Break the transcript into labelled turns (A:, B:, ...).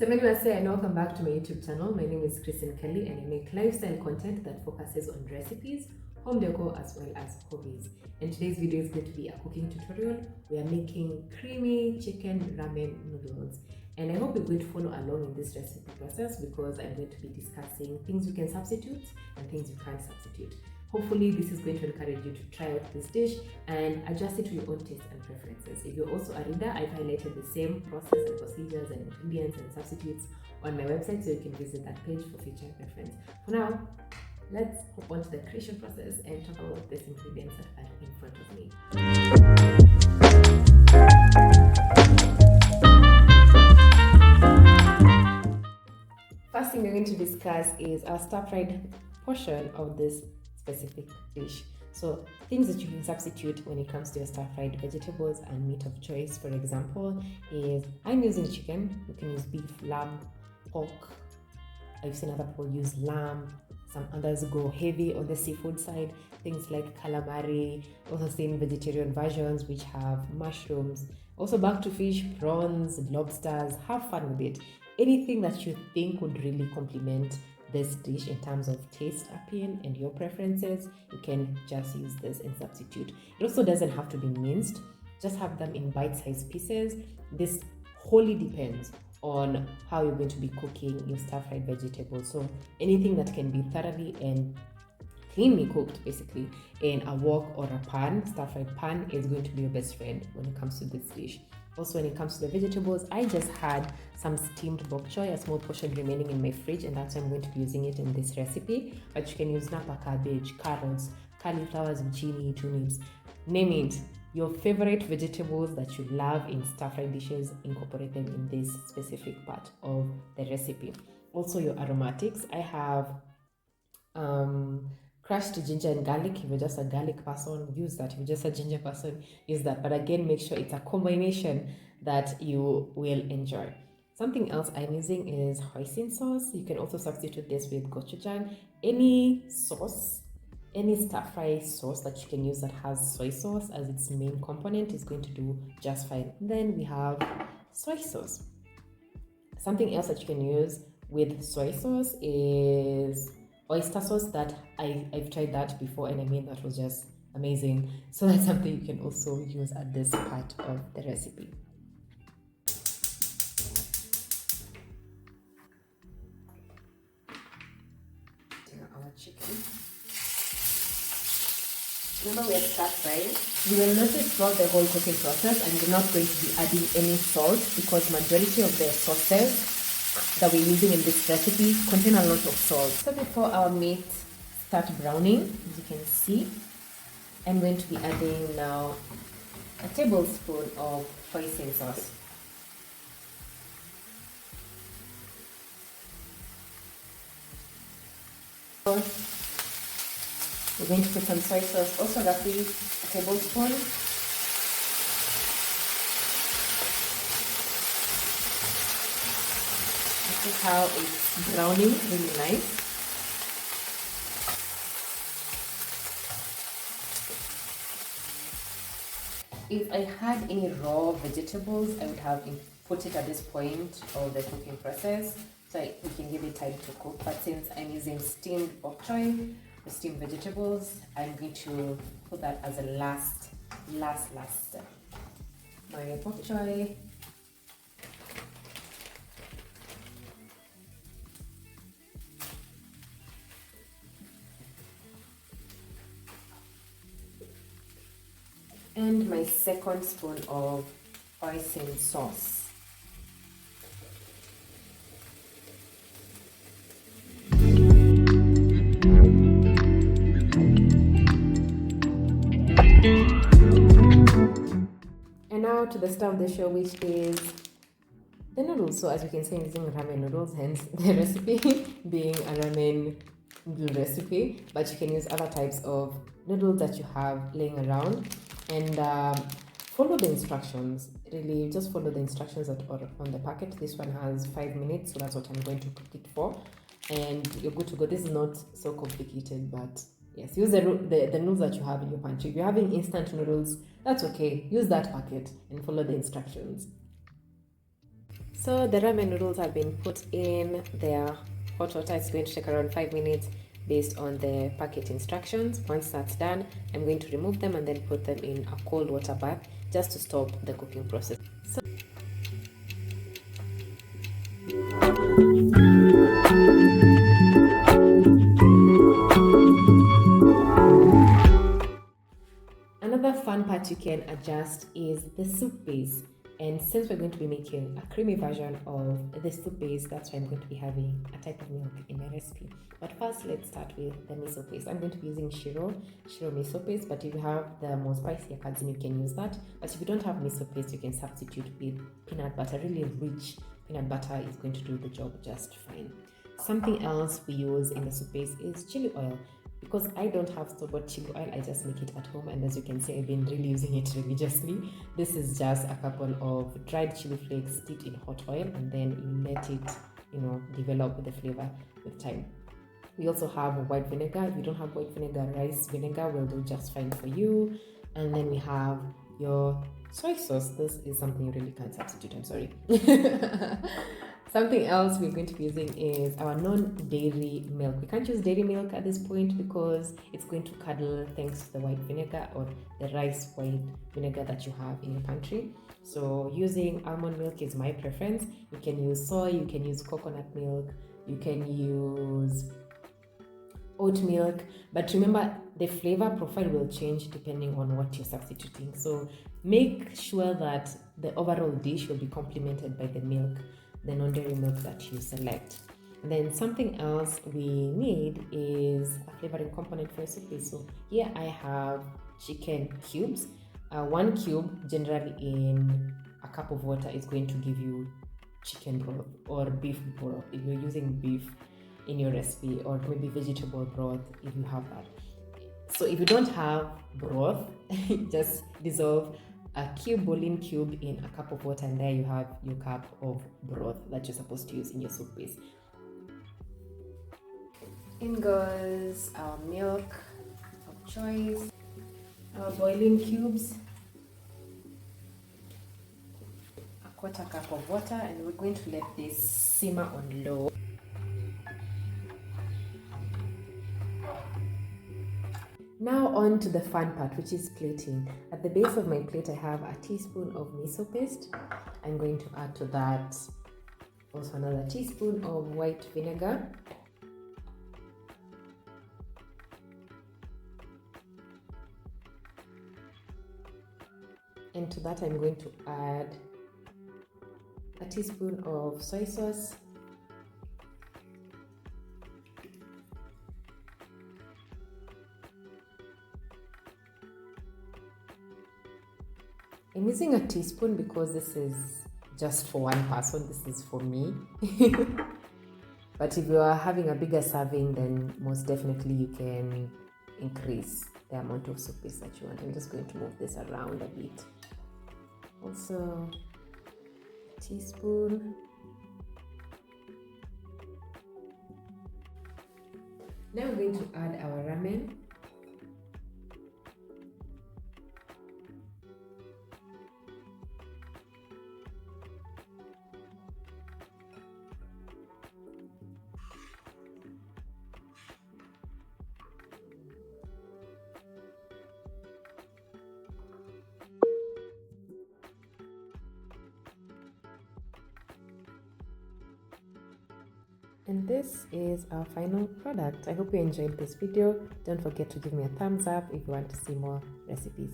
A: So many must say, and welcome back to my YouTube channel. My name is Kristen Kelly and I make lifestyle content that focuses on recipes, home decor, as well as hobbies. And today's video is going to be a cooking tutorial. We are making creamy chicken ramen noodles. And I hope you're going to follow along in this recipe process because I'm going to be discussing things you can substitute and things you can't substitute. Hopefully this is going to encourage you to try out this dish and adjust it to your own taste and preferences. If you're also a reader, I've highlighted the same process and procedures and ingredients and substitutes on my website, so you can visit that page for future reference. For now, let's hop on to the creation process and talk about these ingredients that are in front of me. First thing we're going to discuss is our stir-fried portion of this specific dish. So things that you can substitute when it comes to your stir-fried vegetables and meat of choice, for example, is I'm using chicken. You can use beef, lamb, pork. I've seen other people use lamb. Some others go heavy on the seafood side, things like calamari. Also seen vegetarian versions which have mushrooms. Also back to fish, prawns, lobsters. Have fun with it. Anything that you think would really complement this dish in terms of taste appeal and your preferences, you can just use this and substitute. It also doesn't have to be minced, just have them in bite-sized pieces. This wholly depends on how you're going to be cooking your stir-fried vegetables. So anything that can be thoroughly and cleanly cooked basically in a wok or a pan, stir-fried pan, is going to be your best friend when it comes to this dish. Also, when it comes to the vegetables, I just had some steamed bok choy, a small portion remaining in my fridge, and that's why I'm going to be using it in this recipe. But you can use napa cabbage, carrots, cauliflower, zucchini, turnips, name it. Your favorite vegetables that you love in stir-fried dishes, incorporate them in this specific part of the recipe. Also, your aromatics. I have crushed ginger and garlic. If you're just a garlic person, use that. If you're just a ginger person, use that. But again, make sure it's a combination that you will enjoy. Something else I'm using is hoisin sauce. You can also substitute this with gochujang. Any sauce, any stir-fry sauce that you can use that has soy sauce as its main component is going to do just fine. Then we have soy sauce. Something else that you can use with soy sauce is oyster sauce. That I've tried that before and I mean that was just amazing. So that's something you can also use at this part of the recipe. Our chicken. Remember we are stir-frying. You will notice throughout the whole cooking process I'm not going to be adding any salt because majority of the sauces that we're using in this recipe contain a lot of salt. So before our meat start browning, as you can see, I'm going to be adding now a tablespoon of hoisin sauce. We're going to put some soy sauce, also roughly a tablespoon. This is how it's browning, really nice. If I had any raw vegetables, I would have put it at this point of the cooking process so we can give it time to cook. But since I'm using steamed bok choy, the steamed vegetables, I'm going to put that as a last step. My bok choy. And my second spoon of hoisin sauce. And now to the star of the show, which is the noodles. So as you can see, I'm using ramen noodles, hence the recipe being a ramen noodle recipe. But you can use other types of noodles that you have laying around. And follow the instructions. Really, just follow the instructions that are on the packet. This one has 5 minutes, so that's what I'm going to cook it for. And you're good to go. This is not so complicated, but yes, use the noodles that you have in your pantry. If you're having instant noodles, that's okay. Use that packet and follow the instructions. So the ramen noodles have been put in their hot water. It's going to take around 5 minutes based on the packet instructions. Once that's done, I'm going to remove them and then put them in a cold water bath just to stop the cooking process. So another fun part you can adjust is the soup base. And since we're going to be making a creamy version of the soup base, that's why I'm going to be having a type of milk in my recipe. But first, let's start with the miso paste. I'm going to be using shiro miso paste, but if you have the more spicier cuisine, you can use that. But if you don't have miso paste, you can substitute with peanut butter. Really rich peanut butter is going to do the job just fine. Something else we use in the soup base is chili oil. Because I don't have store-bought chili oil, I just make it at home, and as you can see, I've been really using it religiously. This is just a couple of dried chili flakes steeped in hot oil, and then you let it, develop the flavor with time. We also have white vinegar. If you don't have white vinegar, rice vinegar will do just fine for you. And then we have your soy sauce. This is something you really can't substitute, I'm sorry. Something else we're going to be using is our non-dairy milk. We can't use dairy milk at this point because it's going to curdle thanks to the white vinegar or the rice white vinegar that you have in your pantry. So using almond milk is my preference. You can use soy, you can use coconut milk, you can use oat milk, but remember the flavor profile will change depending on what you're substituting. So make sure that the overall dish will be complemented by the milk, the non-dairy milk that you select. And then something else we need is a flavoring component for a soup base. So here I have chicken cubes. 1 cube generally in a cup of water is going to give you chicken broth or beef broth if you're using beef in your recipe, or maybe vegetable broth if you have that. So if you don't have broth, just dissolve a bowling cube in a cup of water, and there you have your cup of broth that you're supposed to use in your soup base. In goes our milk of choice, our boiling cubes, a 1/4 cup of water, and we're going to let this simmer on low. Now on to the fun part, which is plating. At the base of my plate, I have a teaspoon of miso paste. I'm going to add to that also another teaspoon of white vinegar. And to that, I'm going to add a teaspoon of soy sauce. I'm using a teaspoon because this is just for one person. This is for me. But if you are having a bigger serving, then most definitely you can increase the amount of soup base that you want. I'm just going to move this around a bit. Also, a teaspoon. Now I'm going to add our ramen. And this is our final product. I hope you enjoyed this video. Don't forget to give me a thumbs up if you want to see more recipes.